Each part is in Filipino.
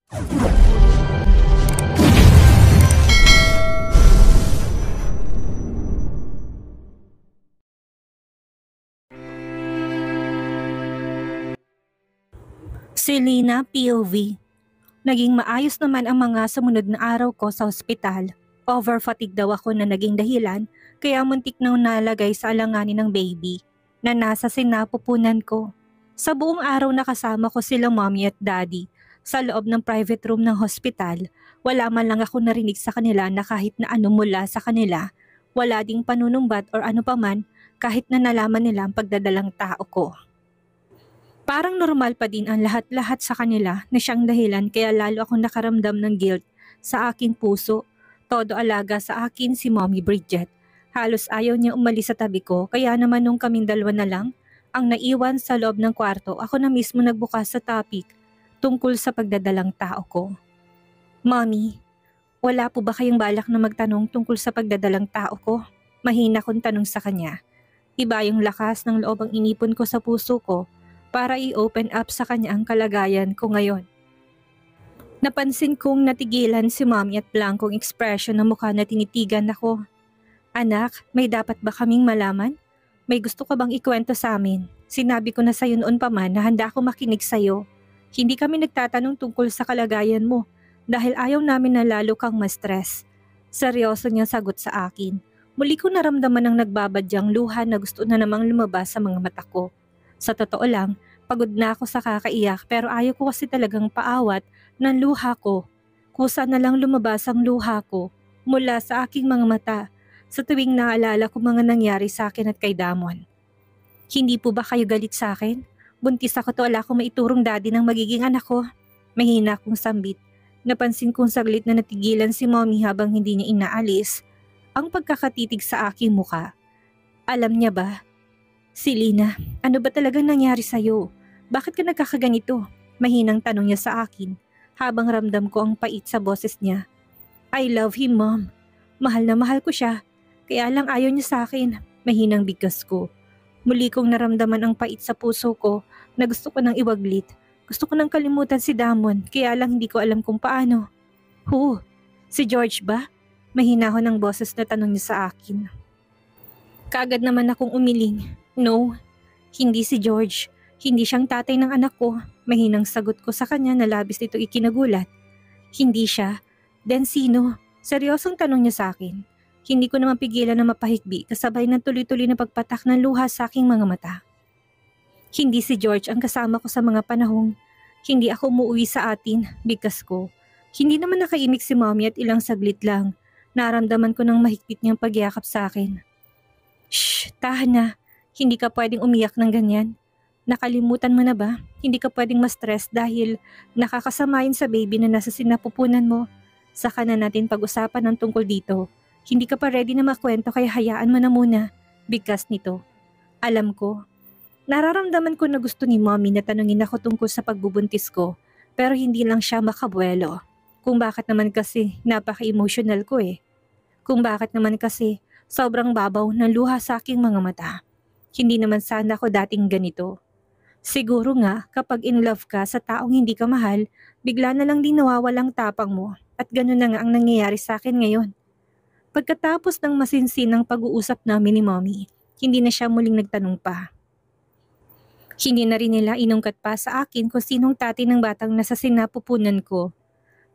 Selena POV. Naging maayos naman ang mga sumunod na araw ko sa ospital. Over-fatigue daw ako na naging dahilan kaya muntik nang nalagay sa alanganin ng baby na nasa sinapupunan ko. Sa buong araw nakasama ko sila mommy at daddy sa loob ng private room ng hospital. Wala man lang ako narinig sa kanila na kahit na ano mula sa kanila. Wala ding panunumbat or ano paman kahit na nalaman nila ang pagdadalang tao ko. Parang normal pa din ang lahat-lahat sa kanila na siyang dahilan kaya lalo akong nakaramdam ng guilt sa aking puso. Todo alaga sa akin si Mommy Bridget. Halos ayaw niya umalis sa tabi ko kaya naman nung kaming dalawa na lang ang naiwan sa loob ng kwarto, ako na mismo nagbukas sa topic tungkol sa pagdadalang tao ko. Mommy, wala po ba kayong balak na magtanong tungkol sa pagdadalang tao ko? Mahina kong tanong sa kanya. Iba yung lakas ng loob ang inipon ko sa puso ko para i-open up sa kanya ang kalagayan ko ngayon. Napansin kong natigilan si Mommy at blankong ekspresyon ng mukha na tinitigan ako. Anak, may dapat ba kaming malaman? May gusto ka bang ikwento sa amin? Sinabi ko na sa'yo noon pa man na handa ako makinig sa'yo. Hindi kami nagtatanong tungkol sa kalagayan mo dahil ayaw namin na lalo kang ma-stress. Seryoso niyang sagot sa akin. Muli ko naramdaman ng nagbabadyang luha na gusto na namang lumabas sa mga mata ko. Sa totoo lang, pagod na ako sa kakaiyak pero ayaw ko kasi talagang paawat ng luha ko. Kusa na lang lumabas ang luha ko mula sa aking mga mata sa tuwing naalala ko mga nangyari sa akin at kay Damon. Hindi po ba kayo galit sa akin? Buntis ako to wala akong maiturong daddy ng magiging anak ko. Mahina akong sambit. Napansin kong saglit na natigilan si Mommy habang hindi niya inaalis ang pagkakatitig sa aking muka. Alam niya ba? Selena, ano ba talagang nangyari sa'yo? Bakit ka nagkakaganito? Mahinang tanong niya sa akin habang ramdam ko ang pait sa boses niya. I love him, Mom. Mahal na mahal ko siya. Kaya lang ayaw niya sa akin. Mahinang bigkas ko. Muli kong naramdaman ang pait sa puso ko na gusto ko nang iwaglit. Gusto ko nang kalimutan si Damon kaya lang hindi ko alam kung paano. Who? Si George ba? Mahinahon ang boses na tanong niya sa akin. Kaagad naman akong umiling. No, hindi si George. Hindi siyang tatay ng anak ko. Mahinang sagot ko sa kanya na labis nito ikinagulat. Hindi siya. Then sino? Seryosong tanong niya sa akin. Hindi ko naman pigilan na mapahikbi kasabay ng tuloy-tuloy na pagpatak ng luha sa aking mga mata. Hindi si George ang kasama ko sa mga panahong hindi ako umuwi sa atin, bigkas ko. Hindi naman nakaimik si Mommy at ilang saglit lang. Naramdaman ko ng mahigpit niyang pagyakap sa akin. Shh, tahan na. Hindi ka pwedeng umiyak ng ganyan. Nakalimutan mo na ba? Hindi ka pwedeng ma-stress dahil nakakasamayin sa baby na nasa sinapupunan mo. Saka na natin pag-usapan ng tungkol dito. Hindi ka pa ready na makwento kaya hayaan mo na muna. Bigkas nito. Alam ko. Nararamdaman ko na gusto ni Mommy na tanungin ako tungkol sa pagbubuntis ko. Pero hindi lang siya makabuelo. Kung bakit naman kasi napaka-emotional ko eh. Kung bakit naman kasi sobrang babaw ng luha sa aking mga mata. Hindi naman sana ako dating ganito. Siguro nga kapag in love ka sa taong hindi ka mahal, bigla na lang din nawawalang tapang mo at gano'n na nga ang nangyayari sa akin ngayon. Pagkatapos ng masinsinang pag-uusap namin ni Mommy, hindi na siya muling nagtanong pa. Hindi na rin nila inungkat pa sa akin kung sinong tatay ng batang nasa sinapupunan ko.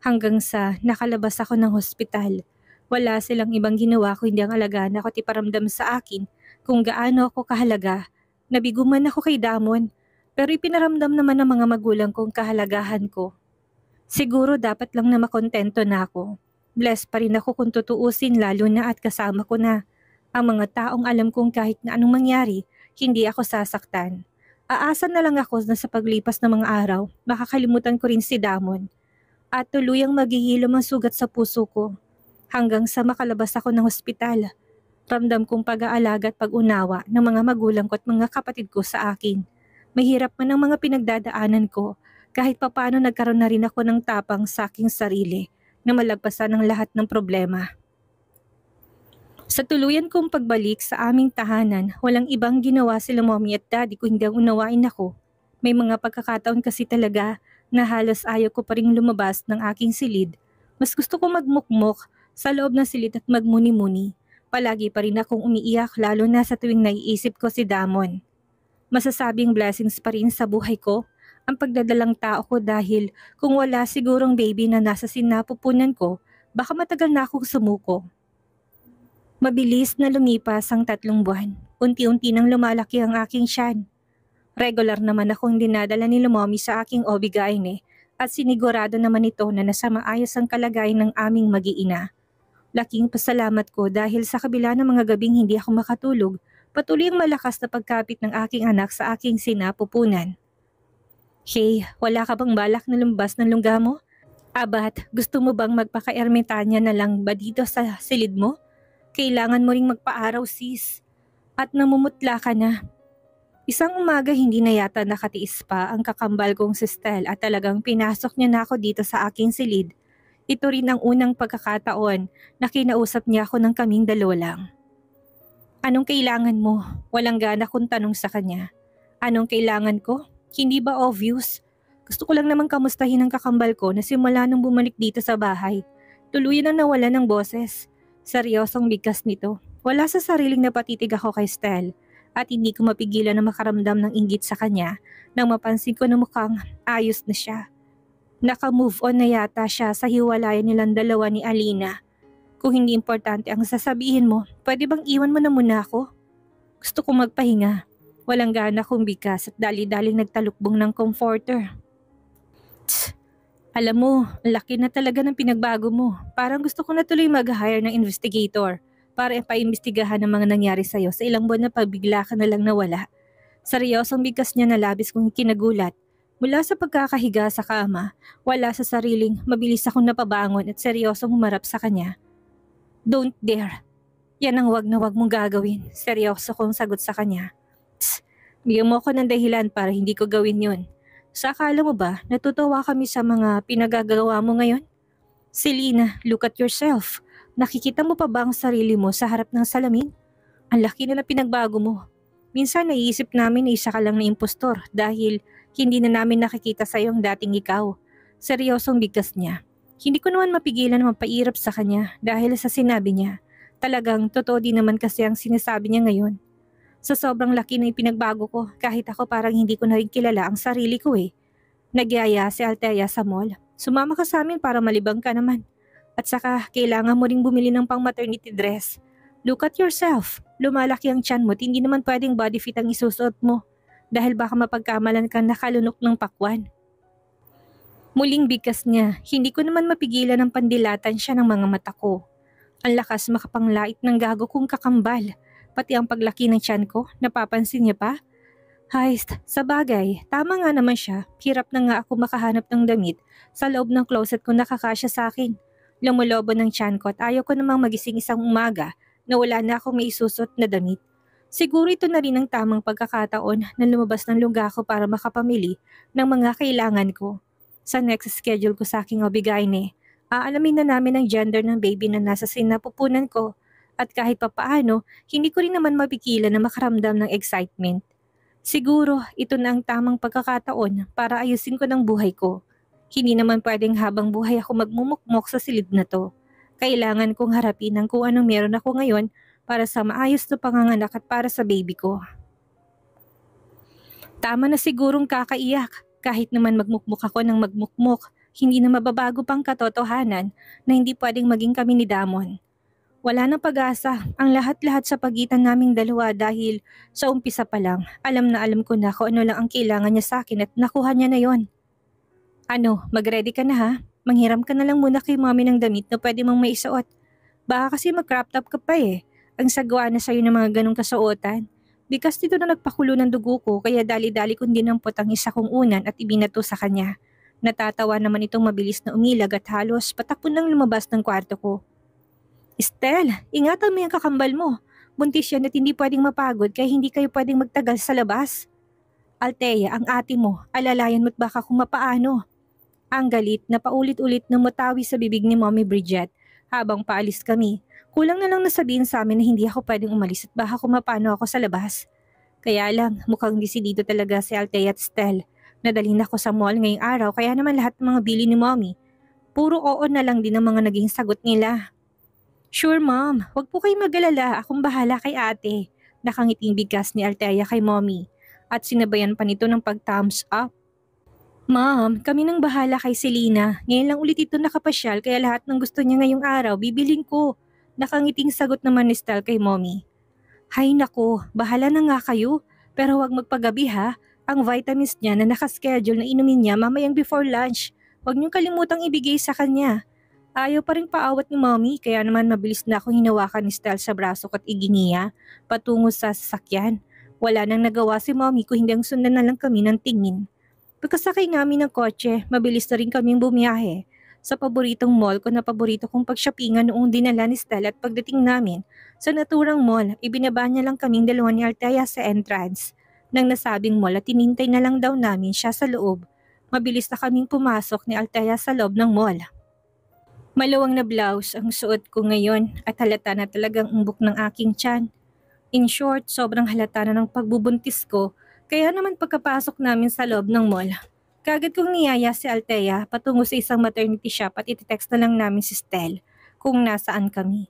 Hanggang sa nakalabas ako ng hospital, wala silang ibang ginawa kundi ang alagaan ako at iparamdam sa akin kung gaano ako kahalaga. Nabigo man ako kay Damon, pero ipinaramdam naman ng mga magulang kong kahalagahan ko. Siguro dapat lang na makontento na ako. Blessed pa rin ako kung tutuusin lalo na at kasama ko na ang mga taong alam kong kahit na anong mangyari, hindi ako sasaktan. Aasa na lang ako na sa paglipas ng mga araw, makakalimutan ko rin si Damon at tuluyang maghihilom ang sugat sa puso ko hanggang sa makalabas ako ng ospital. Ramdam kong pag-aalaga at pag-unawa ng mga magulang ko at mga kapatid ko sa akin. Mahirap man ang mga pinagdadaanan ko, kahit papaano nagkaroon na rin ako ng tapang sa aking sarili na malagpasan ang lahat ng problema. Sa tuluyan kong pagbalik sa aming tahanan, walang ibang ginawa sila Mommy at Daddy kung hindi ang unawain ako. May mga pagkakataon kasi talaga na halos ayaw ko pa ring lumabas ng aking silid. Mas gusto ko magmukmok sa loob ng silid at magmuni-muni. Palagi pa rin akong umiiyak lalo na sa tuwing naiisip ko si Damon. Masasabing blessings pa rin sa buhay ko ang pagdadalang tao ko dahil kung wala sigurong baby na nasa sinapupunan ko, baka matagal na akong sumuko. Mabilis na lumipas ang 3 buwan. Unti-unti nang lumalaki ang aking tiyan. Regular naman akong dinadala ni Mommy sa aking OB-GYN at sinigurado naman ito na nasa maayos ang kalagayan ng aming mag-iina. Laking pasalamat ko dahil sa kabila ng mga gabing hindi ako makatulog, patuloy ang malakas na pagkapit ng aking anak sa aking sinapupunan. Hey, wala ka bang balak na lumabas ng lungga mo? Abat, gusto mo bang magpaka-ermitanya na lang ba dito sa silid mo? Kailangan mo ring magpa-araw sis. At namumutla ka na. Isang umaga hindi na yata nakatiis pa ang kakambal kong si Stel at talagang pinasok niya na ako dito sa aking silid. Ito rin ang unang pagkakataon na kinausap niya ako ng kaming dalawa lang. Anong kailangan mo? Walang gana kong tanong sa kanya. Anong kailangan ko? Hindi ba obvious? Gusto ko lang naman kamustahin ang kakambal ko na simula nung bumalik dito sa bahay. Tuluyan na nawala ng boses. Seryosong bigkas nito. Wala sa sariling napatitig ako kay Stel at hindi ko mapigilan na makaramdam ng inggit sa kanya nang mapansin ko na mukhang ayos na siya. Naka-move on na yata siya sa hiwalayan nilang dalawa ni Alina. Kung hindi importante ang sasabihin mo, pwede bang iwan mo na muna ako? Gusto kong magpahinga. Walang gana kong bigas at dali-daling nagtalukbong ng comforter. Tsk, alam mo, laki na talaga ng pinagbago mo. Parang gusto ko na tuloy mag-hire ng investigator para ipaimbestigahan ang mga nangyari sa'yo sa ilang buwan na pagbigla ka na lang nawala. Seryosong bigkas niya na labis kong kinagulat. Mula sa pagkakahiga sa kama, wala sa sariling mabilis akong napabangon at seryosong humarap sa kanya. Don't dare. Yan ang wag na wag mong gagawin. Seryoso kong sagot sa kanya. Tss, bigyan mo ako ng dahilan para hindi ko gawin yun. Sa akala mo ba, natutuwa kami sa mga pinagagawa mo ngayon? Selena, look at yourself. Nakikita mo pa ba ang sarili mo sa harap ng salamin? Ang laki na pinagbago mo. Minsan naiisip namin na isa ka lang na impostor dahil hindi na namin nakikita sa iyong dating ikaw. Seryosong bigkas niya. Hindi ko naman mapigilan na mapairap sa kanya dahil sa sinabi niya. Talagang totoo din naman kasi ang sinasabi niya ngayon. Sa sobrang laki na ipinagbago ko, kahit ako parang hindi ko na rin kilala ang sarili ko eh. Nagyaya si Althea sa mall. Sumama ka sa amin para malibang ka naman. At saka kailangan mo ring bumili ng pang maternity dress. Look at yourself. Lumalaki ang tiyan mo at hindi naman pwedeng body fit ang isusuot mo. Dahil baka mapagkamalan kang nakalunok ng pakwan. Muling bigkas niya, hindi ko naman mapigilan ang pandilatan siya ng mga mata ko. Ang lakas makapanglait ng gago kong kakambal. Pati ang paglaki ng tiyan ko, napapansin niya pa? Heist, sa bagay, tama nga naman siya. Hirap na nga ako makahanap ng damit sa loob ng closet kung nakakasya sa akin. Lumulobo ng tiyan ko at ayaw ko namang magising isang umaga na wala na akong maisusot na damit. Siguro ito na rin ang tamang pagkakataon na lumabas ng lungga ko para makapamili ng mga kailangan ko. Sa next schedule ko sa aking OB-GYN, aalamin na namin ang gender ng baby na nasa sinapupunan ko at kahit papaano, hindi ko rin naman mapigilan na makaramdam ng excitement. Siguro ito na ang tamang pagkakataon para ayusin ko ng buhay ko. Hindi naman pwedeng habang buhay ako magmumukmok sa silid na to. Kailangan kong harapin ang kung anong meron ako ngayon para sa maayos na panganganak at para sa baby ko. Tama na sigurong kakaiyak. Kahit naman magmukmuk ako ng magmukmuk, hindi na mababago pang katotohanan na hindi pwedeng maging kami ni Damon. Wala nang pag-asa ang lahat-lahat sa pagitan naming dalawa dahil sa umpisa pa lang, alam na alam ko na kung ano lang ang kailangan niya sa akin at nakuha niya na yon. Ano, mag-ready ka na ha? Manghiram ka na lang muna kay mommy ng damit na pwede mong maisuot. Baka kasi mag-crop top ka pa eh. Ang sagwa na sa'yo ng mga ganong kasuotan. Bikas dito na nagpakulo ng dugo ko kaya dali-dali kong dinampot ang isa kong unan at ibinato sa kanya. Natatawa naman itong mabilis na umilag at halos patakbo nang lumabas ng kwarto ko. Estel, ingatan mo yung kakambal mo. Buntis yan at hindi pwedeng mapagod kaya hindi kayo pwedeng magtagal sa labas. Althea, ang ate mo, alalayan mo't baka kung mapaano. Ang galit na paulit-ulit na matawi sa bibig ni Mommy Bridget habang paalis kami. Kulang na lang nasabihin sa amin na hindi ako pwedeng umalis at baka kung mapano ako sa labas. Kaya lang, mukhang desidido talaga si Althea at Stel. Nadalhin ako sa mall ngayong araw kaya naman lahat ng mga bili ni mommy. Puro oo na lang din ang mga naging sagot nila. Sure mom, wag po kayong mag-alala, akong bahala kay ate. Nakangiting bigkas ni Althea kay mommy at sinabayan pa nito ng pag-thumbs up. Ma'am, kami nang bahala kay Selena. Ngayon lang ulit ito nakapasyal kaya lahat ng gusto niya ngayong araw bibiling ko. Nakangiting sagot naman ni Stel kay mommy. Hay nako, bahala na nga kayo. Pero huwag magpagabi ha. Ang vitamins niya na nakaschedule na inumin niya mamayang before lunch. Huwag niyong kalimutang ibigay sa kanya. Ayaw pa rin paawat ni mommy kaya naman mabilis na akong hinawakan ni Stel sa braso at iginiya patungo sa sasakyan. Wala nang nagawa si mommy kung hindi ang sundan na lang kami ng tingin. Pagkasakay namin ng kotse, mabilis na rin kaming bumiyahe. Sa paboritong mall ko na paborito kong pagsyapingan noong dinala ni Stella at pagdating namin sa naturang mall, ibinaba niya lang kaming dalawa ni Althea sa entrance. Nang nasabing mall at tinintay na lang daw namin siya sa loob. Mabilis na kaming pumasok ni Althea sa loob ng mall. Maluwang na blouse ang suot ko ngayon at halata na talagang umbok ng aking tiyan. In short, sobrang halata na ng pagbubuntis ko. Kaya naman pagkapasok namin sa loob ng mall, kaagad kong niyaya si Althea patungo sa isang maternity shop at ititext na lang namin si Stel kung nasaan kami.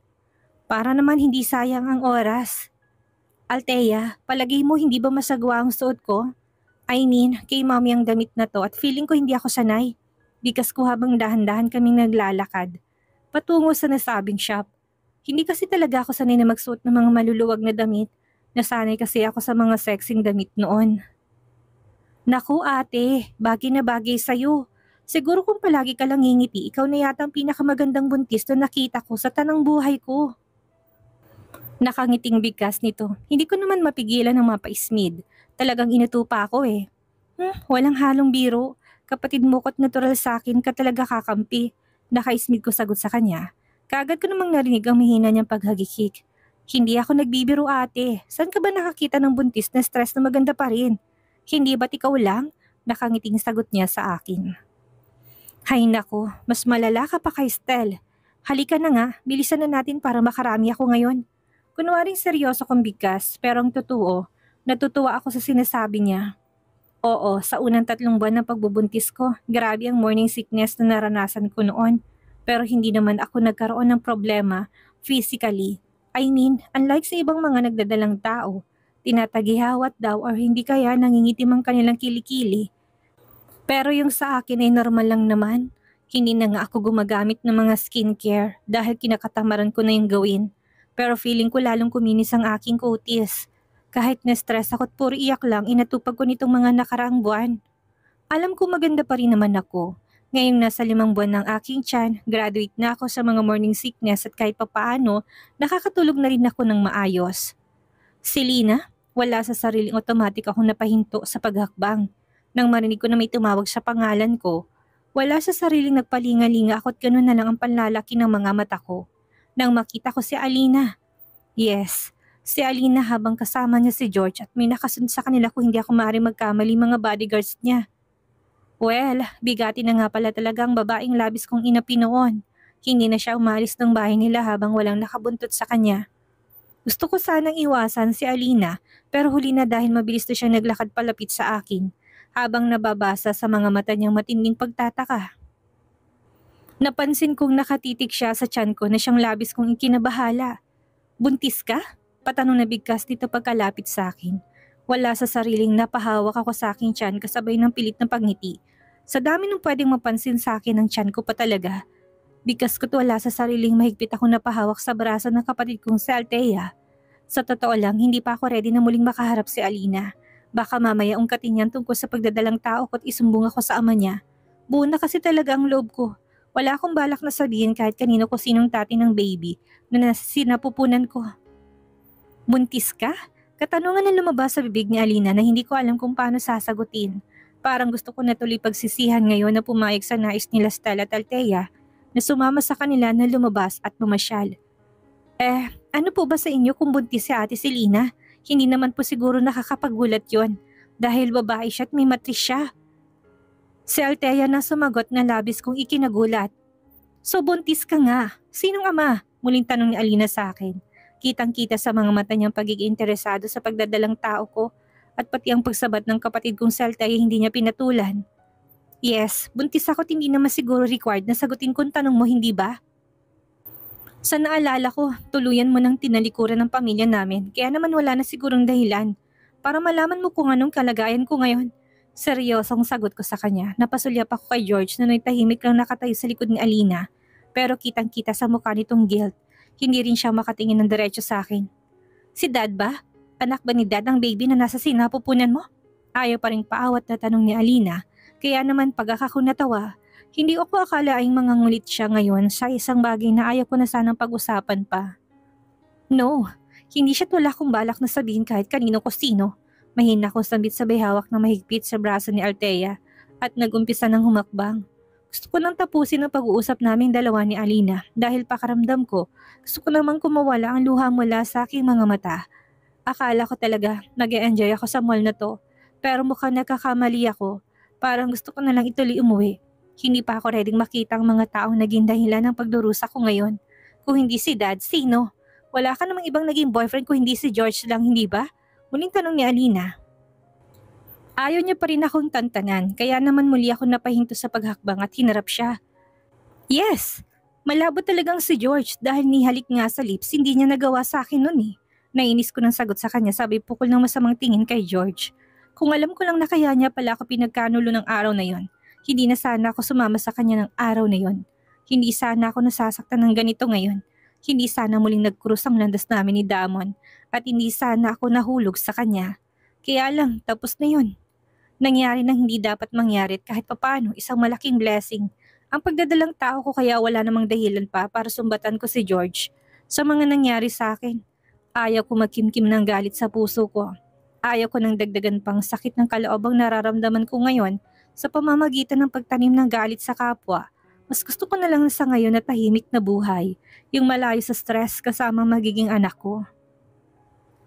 Para naman hindi sayang ang oras. Althea, palagay mo hindi ba masagwa ang suot ko? I mean, kay mommy ang damit na to at feeling ko hindi ako sanay. Bigas ko habang dahan-dahan kaming naglalakad. Patungo sa nasabing shop. Hindi kasi talaga ako sanay na magsuot ng mga maluluwag na damit. Nasanay kasi ako sa mga sexing damit noon. Naku ate, bagay na bagay sa'yo. Siguro kung palagi ka lang ngingiti, ikaw na yata ang pinakamagandang buntis na nakita ko sa tanang buhay ko. Nakangiting bigkas nito. Hindi ko naman mapigilan ng mapaismid. Talagang inutupa ako eh. Walang halong biro. Kapatid mo ko't natural sa akin ka talaga kakampi. Nakaismid ko sagot sa kanya. Kaagad ko namang narinig ang mahina niyang paghagikik. Hindi ako nagbibiro ate. Saan ka ba nakakita ng buntis na stress na maganda pa rin? Hindi ba't ikaw lang? Nakangiting sagot niya sa akin. Hay nako, mas malala ka pa kay Stel. Halika na nga, bilisan na natin para makarami ako ngayon. Kunwaring seryoso kong bigkas, pero ang totoo, natutuwa ako sa sinasabi niya. Oo, sa unang 3 buwan ng pagbubuntis ko, grabe ang morning sickness na naranasan ko noon. Pero hindi naman ako nagkaroon ng problema physically. I mean, unlike sa ibang mga nagdadalang tao, tinatagihawat daw or hindi kaya nangingitim ang kanilang kilikili. Pero yung sa akin ay normal lang naman. Hindi na nga ako gumagamit ng mga skincare dahil kinakatamaran ko na yung gawin. Pero feeling ko lalong kuminis ang aking kutis. Kahit na-stress ako at puro iyak lang, inatupag ko nitong mga nakaraang buwan. Alam ko maganda pa rin naman ako. Ngayong nasa 5 buwan ng aking tiyan, graduate na ako sa mga morning sickness at kahit papaano, nakakatulog na rin ako ng maayos. Selena, wala sa sariling automatic akong napahinto sa paghakbang. Nang marinig ko na may tumawag sa pangalan ko, wala sa sariling nagpalinga-linga ako at ganun na lang ang panlalaki ng mga mata ko. Nang makita ko si Alina. Yes, si Alina habang kasama niya si George at may nakasunod sa kanila kung hindi ako maaaring magkamali mga bodyguards niya. Well, bigati na nga pala talaga ang babaeng labis kong inapi noon. Hindi na siya umalis ng bahay nila habang walang nakabuntot sa kanya. Gusto ko sanang iwasan si Alina pero huli na dahil mabilis na siyang naglakad palapit sa akin habang nababasa sa mga mata niyang matinding pagtataka. Napansin kong nakatitig siya sa tiyan ko na siyang labis kong ikinabahala. Buntis ka? Patanong na bigkas dito pagkalapit sa akin. Wala sa sariling napahawak ako sa aking tiyan kasabay ng pilit na pagngiti. Sa dami ng pwedeng mapansin sa akin ng tiyan ko pa talaga. Bigkas ko't wala sa sariling mahigpit ako napahawak sa braso ng kapatid kong si Althea. Sa totoo lang, hindi pa ako ready na muling makaharap si Alina. Baka mamaya ungkatin niyan tungkol sa pagdadalang tao ko't isumbong ako sa ama niya. Buo na kasi talaga ang loob ko. Wala akong balak na sabihin kahit kanino ko sinong tati ng baby na sinapupunan ko. Buntis ka? Katanungan na lumabas sa bibig ni Alina na hindi ko alam kung paano sasagutin. Parang gusto ko na tuloy pagsisihan ngayon na pumayag sa nais nila Stella at Althea na sumama sa kanila na lumabas at pumasyal. Ano po ba sa inyo kung buntis si Ate Selena? Hindi naman po siguro nakakapagulat yon dahil babae siya at may matris siya. Si Althea na sumagot na labis kong ikinagulat. So buntis ka nga. Sinong ama? Muling tanong ni Alina sa akin. Kitang-kita sa mga mata niyang pagiging interesado sa pagdadalang tao ko At pati ang pagsabat ng kapatid kong Celta ay hindi niya pinatulan. Yes, buntis ako't hindi naman siguro required na sagutin kung tanong mo, hindi ba? Sa naalala ko, tuluyan mo ng tinalikuran ng pamilya namin, kaya naman wala na sigurong dahilan para malaman mo kung anong kalagayan ko ngayon. Seryosong sagot ko sa kanya. Napasulyap ako kay George na tahimik lang nakatayo sa likod ni Alina. Pero kitang-kita sa mukha nitong guilt. Hindi rin siya makatingin ng diretso sa akin. Si Dad ba? Anak ba ni Dad ang baby na nasa sinapupunan mo? Ayaw pa rin paawat na tanong ni Alina. Kaya naman pag ako natawa, hindi ko akalaing mangangulit siya ngayon sa isang bagay na ayaw ko na sanang pag-usapan pa. No, hindi siya tula kung balak na sabihin kahit kanino ko sino. Mahina akong sambit sabay hawak na mahigpit sa braso ni Althea at nagumpisa ng humakbang. Gusto ko nang tapusin ang pag-uusap naming dalawa ni Alina dahil pakaramdam ko, gusto ko namang kumawala ang luha mula sa aking mga mata. Akala ko talaga nag-e-enjoy ako sa mall na to, pero mukhang nagkakamali ako. Parang gusto ko na lang ituloy umuwi. Hindi pa ako reading makita ang mga taong naging dahilan ng pagdurusa ko ngayon. Kung hindi si Dad, sino? Wala ka namang ibang naging boyfriend kung hindi si George lang, hindi ba? Muling tanong ni Alina. Ayaw niya pa rin akong tantanan, kaya naman muli ako napahinto sa paghakbang at hinarap siya. Yes! Malabo talagang si George dahil nihalik nga sa lips, hindi niya nagawa sa akin nun eh. Nainis ko ng sagot sa kanya, sabay pukol ng masamang tingin kay George. Kung alam ko lang na kaya niya pala ako pinagkanulo ng araw na yon, hindi na sana ako sumama sa kanya ng araw na yon. Hindi sana ako nasasaktan ng ganito ngayon. Hindi sana muling nagkrus ang landas namin ni Damon at hindi sana ako nahulog sa kanya. Kaya lang, tapos na yun. Nangyari nang hindi dapat mangyari at kahit papano isang malaking blessing. Ang pagdadalang tao ko kaya wala namang dahilan pa para sumbatan ko si George sa mga nangyari sa akin. Ayaw ko magkimkim ng galit sa puso ko. Ayaw ko nang dagdagan pang sakit ng kaloobang nararamdaman ko ngayon sa pamamagitan ng pagtanim ng galit sa kapwa. Mas gusto ko na lang sa ngayon na tahimik na buhay, yung malayo sa stress kasama magiging anak ko.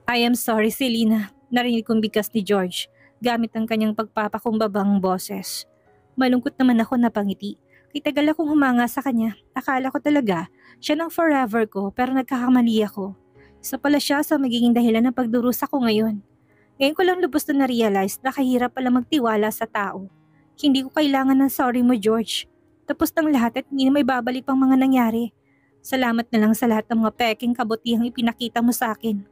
I am sorry, Selena. Narinig kong bigkas ni George gamit ang kanyang pagpapakumbabang boses. Malungkot naman ako na pangiti. Kay tagal akong humanga sa kanya. Akala ko talaga siya ng forever ko pero nagkakamali ako. Isa pala siya sa magiging dahilan ng pagdurusa ko ngayon. Ngayon ko lang lubos na na-realize na kahirap pala magtiwala sa tao. Hindi ko kailangan ng sorry mo, George. Tapos ng lahat at hindi na may babalik pang mga nangyari. Salamat na lang sa lahat ng mga peking kabutihang ipinakita mo sa akin.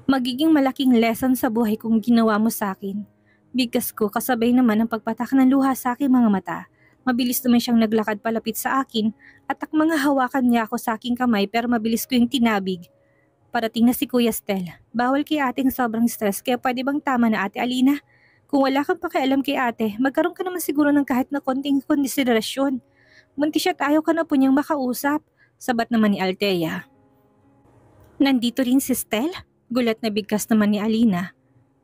Magiging malaking lesson sa buhay kung ginawa mo sa akin. Bigkas ko kasabay naman ang pagpatak ng luha sa aking mga mata. Mabilis naman siyang naglakad palapit sa akin at mga hawakan niya ako sa aking kamay pero mabilis ko yung tinabig. Parating na si Kuya Stel. Bawal kay ating sobrang stress kaya pwede bang tama na Ate Alina? Kung wala kang pakialam kay ate, magkaroon ka naman siguro ng kahit na konting konsiderasyon. Munti siya at ayaw ka na po niyang makausap. Sabat naman ni Althea. Nandito rin si Stel? Gulat na bigkas naman ni Alina.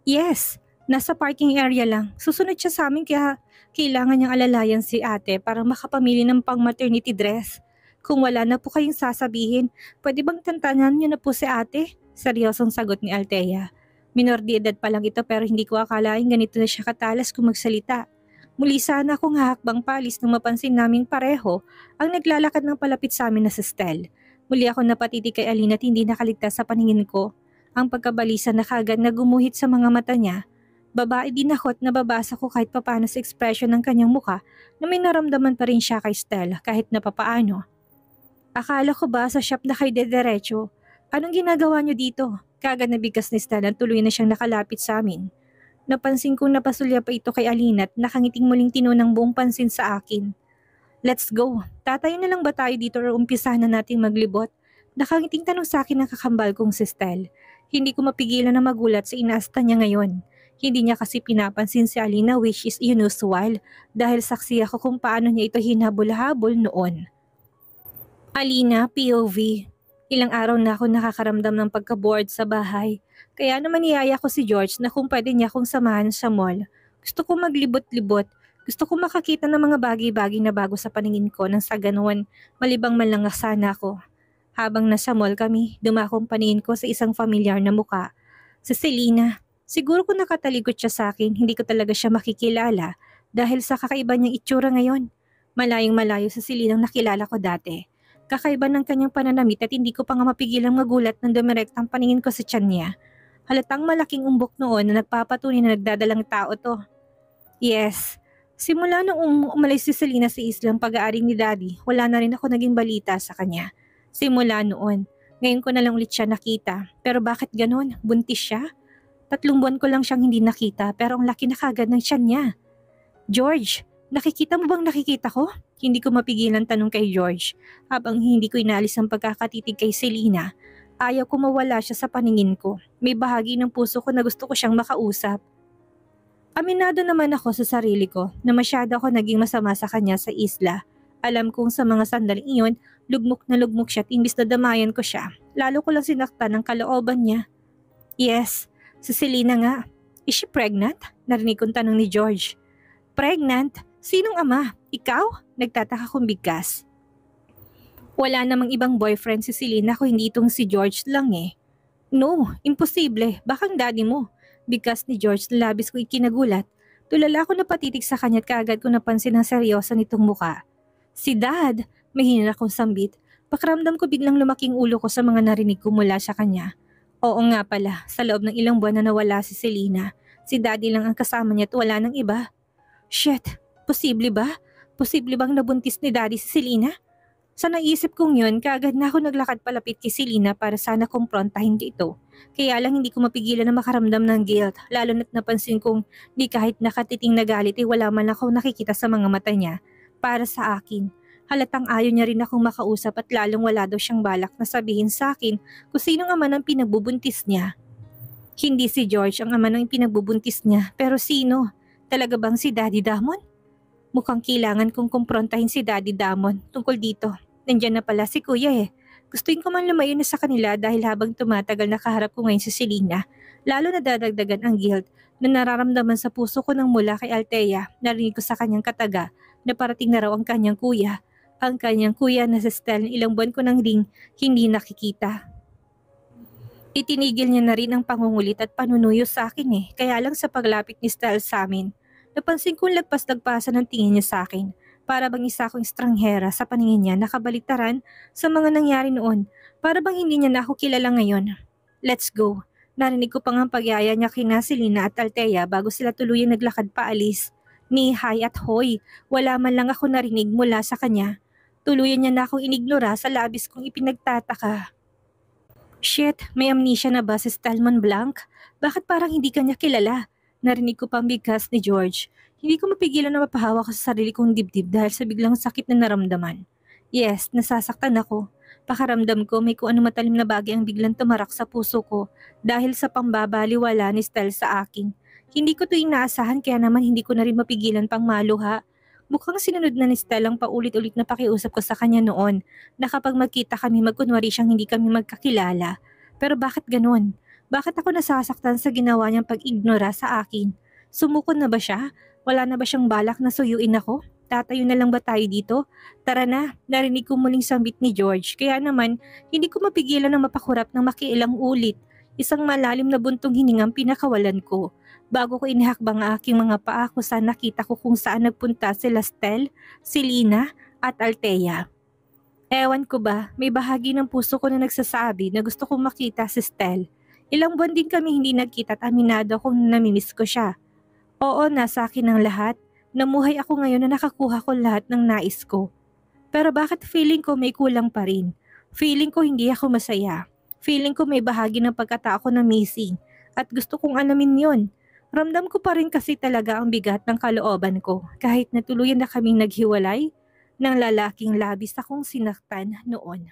Yes, nasa parking area lang. Susunod siya sa amin kaya kailangan niyang alalayan si ate para makapamili ng pang maternity dress. Kung wala na po kayong sasabihin, pwede bang tantanan niyo na po si ate? Seryosong sagot ni Althea. Minor de edad pa lang ito pero hindi ko akalain ganito na siya katalas kung magsalita. Muli sana akong hahakbang palis nang mapansin naming pareho ang naglalakad ng palapit sa amin na si Stel. Muli ako napatitig kay Alina at hindi nakaligtas sa paningin ko. Ang pagkabalisa na kagad na gumuhit sa mga mata niya. Babae din ako at nababasa ko kahit papaano sa ekspresyon ng kanyang muka na may naramdaman pa rin siya kay Stel kahit na papaano. Akala ko ba sa shop na kayo dediretso? Anong ginagawa niyo dito? Kagad na bigkas ni Stel at tuloy na siyang nakalapit sa amin. Napansin kong napasulya pa ito kay Alina at nakangiting muling tinunang buong pansin sa akin. Let's go. Tatayo na lang ba tayo dito o umpisahan na nating maglibot? Nakangiting tanong sa akin ng kakambal kong si Stel. Hindi ko mapigilan na magulat sa inaasta niya ngayon. Hindi niya kasi pinapansin si Alina which is unusual dahil saksi ako kung paano niya ito hinabol-habol noon. Alina, POV. Ilang araw na ako nakakaramdam ng pagka-bored sa bahay. Kaya naman niyaya ko si George na kung pwede niya akong samahan sa mall. Gusto ko maglibot-libot. Gusto ko makakita ng mga bagay-bagay na bago sa paningin ko nang sa ganoon malibang man lang sana ako. Habang nasa mall kami, dumakong paningin ko sa isang familiar na muka. Si Selena. Siguro kung nakatalikod siya sa akin, hindi ko talaga siya makikilala dahil sa kakaiba niyang itsura ngayon. Malayong malayo sa Selenang nakilala ko dati. Kakaiba ng kanyang pananamit at hindi ko pa nga mapigilang magulat nang dumirektang paningin ko sa tiyan niya. Halatang malaking umbok noon na nagpapatunay na nagdadalang tao to. Yes, simula nung umalis si Selena sa islang pag-aaring ni Daddy, wala na rin ako naging balita sa kanya. Simula noon, ngayon ko na lang ulit siya nakita. Pero bakit ganon? Buntis siya? 3 buwan ko lang siyang hindi nakita pero ang laki na kagad ng tiyan niya. George, nakikita mo bang nakikita ko? Hindi ko mapigilan tanong kay George. Habang hindi ko inaalis ang pagkakatitig kay Selena, ayaw ko mawala siya sa paningin ko. May bahagi ng puso ko na gusto ko siyang makausap. Aminado naman ako sa sarili ko na masyado ako naging masama sa kanya sa isla. Alam kong sa mga sandaling iyon, lugmok na lugmok siya at imbis na damayan ko siya. Lalo ko lang sinaktan ng kalooban niya. Yes, si Selena nga. Is she pregnant? Narinig kong tanong ni George. Pregnant? Sinong ama? Ikaw? Nagtataka kong bigkas. Wala namang ibang boyfriend si Selena kung hindi itong si George lang eh. No, imposible. Baka ang daddy mo. Bigkas ni George na labis ko ikinagulat. Tulala ko na patitig sa kanya at kaagad ko napansin ang seryoso nitong muka. Si Dad! Mahina akong sambit. Pakiramdam ko biglang lumaking ulo ko sa mga narinig ko mula sa kanya. Oo nga pala, sa loob ng ilang buwan na nawala si Selena. Si Daddy lang ang kasama niya at wala ng iba. Shit, posible ba? Posible bang nabuntis ni Daddy si Selena? Sa naisip kong yun, kaagad na ako naglakad palapit kay Selena para sana kumprontahin ito. Kaya lang hindi ko mapigilan na makaramdam ng guilt, lalo na't napansin kong di kahit nakatiting na galit wala man ako nakikita sa mga mata niya. Para sa akin, halatang ayaw niya rin akong makausap at lalong wala daw siyang balak na sabihin sa akin kung sino ang ama ng pinagbubuntis niya. Hindi si George ang ama ng pinagbubuntis niya, pero sino? Talaga bang si Daddy Damon? Mukhang kailangan kong kumprontahin si Daddy Damon tungkol dito. Nandiyan na pala si Kuya eh. Gustuin ko man lumayo na sa kanila dahil habang tumatagal nakaharap ko ngayon si Selena, lalo na dadagdagan ang guilt na nararamdaman sa puso ko nang mula kay Althea. Narinig ko sa kanyang kataga na parating na raw ang kanyang kuya. Ang kanyang kuya na si Stell na ilang buwan ko nang ring hindi nakikita. Itinigil niya na rin ang pangungulit at panunuyo sa akin eh. Kaya lang sa paglapit ni Stell sa amin, napansin kong lagpas-lagpasan ang tingin niya sa akin. Para bang isa akong estranghera sa paningin niya nakabaliktaran sa mga nangyari noon. Para bang hindi niya na ako kilala ngayon. Let's go. Narinig ko pang ang pagyaya niya kina Selena at Althea bago sila tuluyang naglakad paalis. Ni hi at hoy, wala man lang ako narinig mula sa kanya. Tuluyan niya na akong inignora sa labis kong ipinagtataka. Shit, may amnesia na ba si Stalman Blanc? Bakit parang hindi kanya kilala? Narinig ko pang bigkas ni George. Hindi ko mapigilan na mapahawa ko sa sarili kong dibdib dahil sa biglang sakit na naramdaman. Yes, nasasaktan ako. Pakaramdam ko may kung ano matalim na bagay ang biglang tumarak sa puso ko dahil sa pambabaliwala ni Stel sa akin. Hindi ko ito inaasahan kaya naman hindi ko na rin mapigilan pang maluha. Mukhang sinunod na ni Stel ang paulit-ulit na pakiusap ko sa kanya noon na kapag magkita kami magkunwari siyang hindi kami magkakilala. Pero bakit ganon? Bakit ako nasasaktan sa ginawa niyang pag-ignora sa akin? Sumukon na ba siya? Wala na ba siyang balak na suyuin ako? Tatayo na lang ba tayo dito? Tara na, narinig ko muling sambit ni George. Kaya naman, hindi ko mapigilan na mapakurap ng makiilang ulit. Isang malalim na buntong hiningang pinakawalan ko. Bago ko inihakbang ang aking mga paa ko saan nakita ko kung saan nagpunta sila Stell, Selena at Althea. Ewan ko ba, may bahagi ng puso ko na nagsasabi na gusto kong makita si Stell. Ilang buwan din kami hindi nagkita at aminado akong namimiss ko siya. Oo, nasa akin ang lahat. Namuhay ako ngayon na nakakuha ko lahat ng nais ko. Pero bakit feeling ko may kulang pa rin? Feeling ko hindi ako masaya. Feeling ko may bahagi ng pagkatao ko na missing. At gusto kong alamin yon. Ramdam ko pa rin kasi talaga ang bigat ng kalooban ko. Kahit na tuluyan na kaming naghiwalay, ng lalaking labis akong sinaktan noon.